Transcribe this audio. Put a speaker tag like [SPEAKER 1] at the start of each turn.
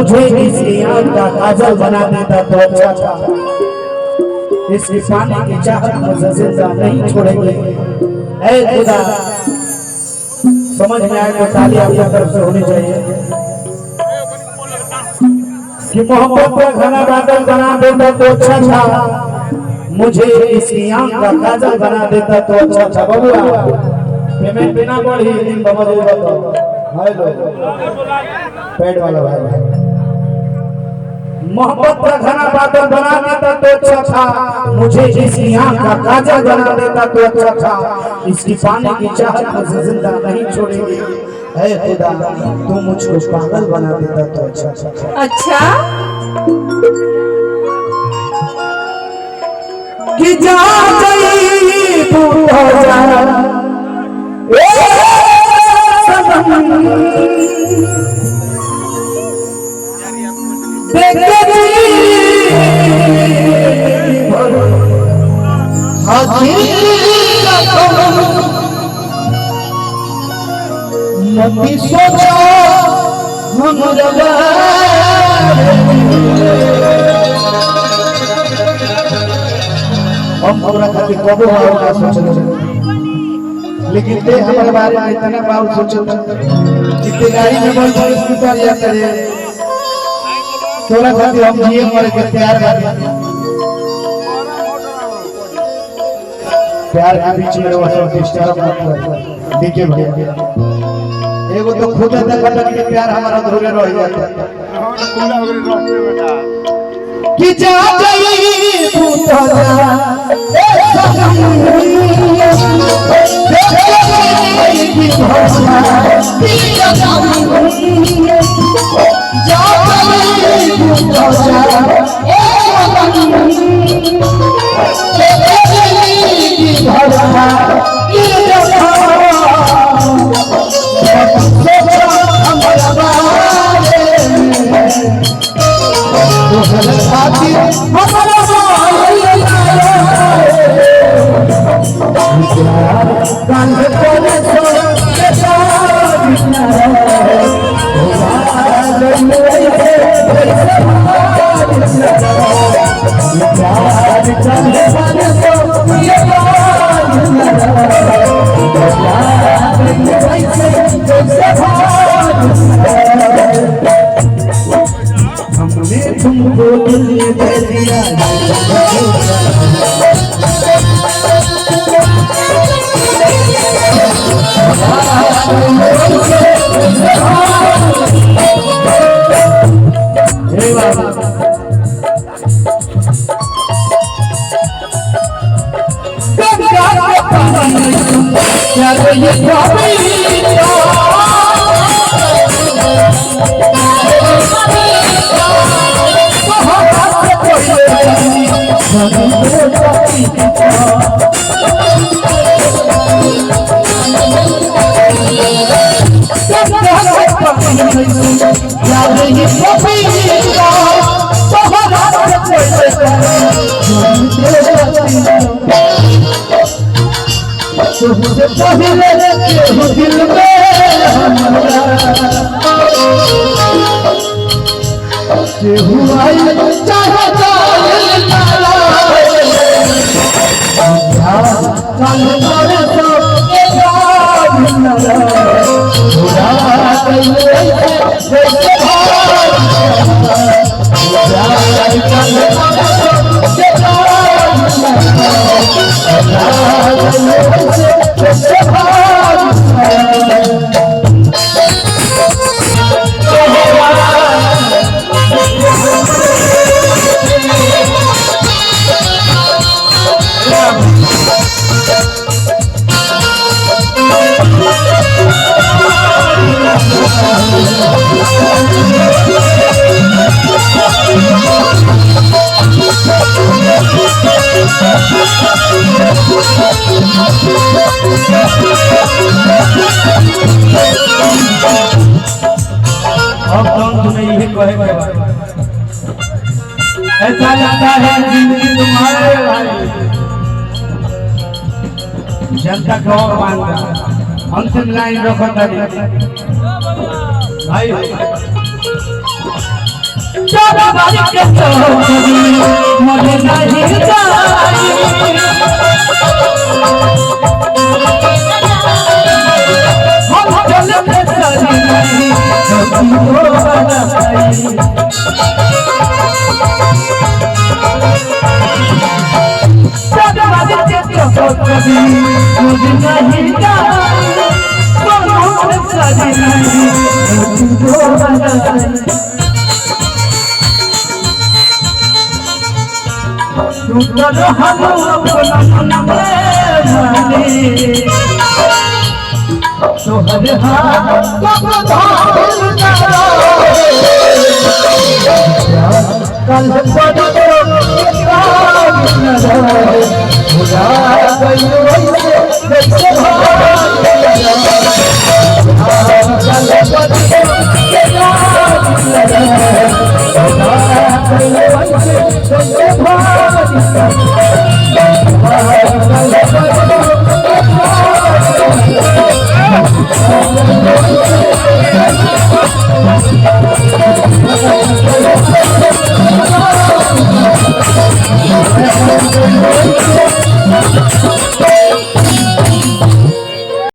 [SPEAKER 1] मुझे इसकी आँख का काजल बना देता तो अच्छा था। इसकी पानी की चाहत मुझे जिंदा नहीं छोड़ेगी। ऐ खुदा, समझ में आए तो ताली आपकी तरफ से होनी चाहिए कि मोहब्बत का घना बादल बना देता तो अच्छा था। मुझे इसकी आँख का काजल बना देता तो अच्छा था। बबुआ पेमेंट बिना बढ़ी बाबा जी बताओ। हेलो पेड़ वाला भाई, मोहब्बत का घना बादल बना देता तो अच्छा था। मुझे इसकी आँख का काजल बना देता तो अच्छा था। इसकी पानी की चाहत मुझे जिंदा नहीं छोड़ेगी। ऐ खुदा, तू मुझको पागल बना देता तो अच्छा था।
[SPEAKER 2] अच्छा
[SPEAKER 1] कि जा गई तू हो जा ए सनम, देखे जी मती सोचा हम पूरा खातिर कबो ना सोचल, लेकिन ते हमारे बारे में इतना बात सोचल कि ते गाड़ी में बैठ के स्कूटर या करे तोरा खातिर हम जिए मरे के तैयार बानी। प्यार के बीच में वो सब डिस्टर्ब मत कर। देखिए भैया, एगो तो खुद तक के प्यार हमारा अधूरे रह जाता कि जा गई तू तो जा ए सनम, की भौसा की सनम, जा गई तू तो जा ए सनम, की भौसा की सनम, हमारा बारे तो खातिर हमारा कांधे कोने सो के बिना हमने तुमको दिल दे दिया। दिल में अब तुम्हें यही कहेगा, ऐसा लगता है जिंदगी तुम्हारे भाई जनता को और मानता। अंतिम लाइन रखो भाई,
[SPEAKER 2] Thank you.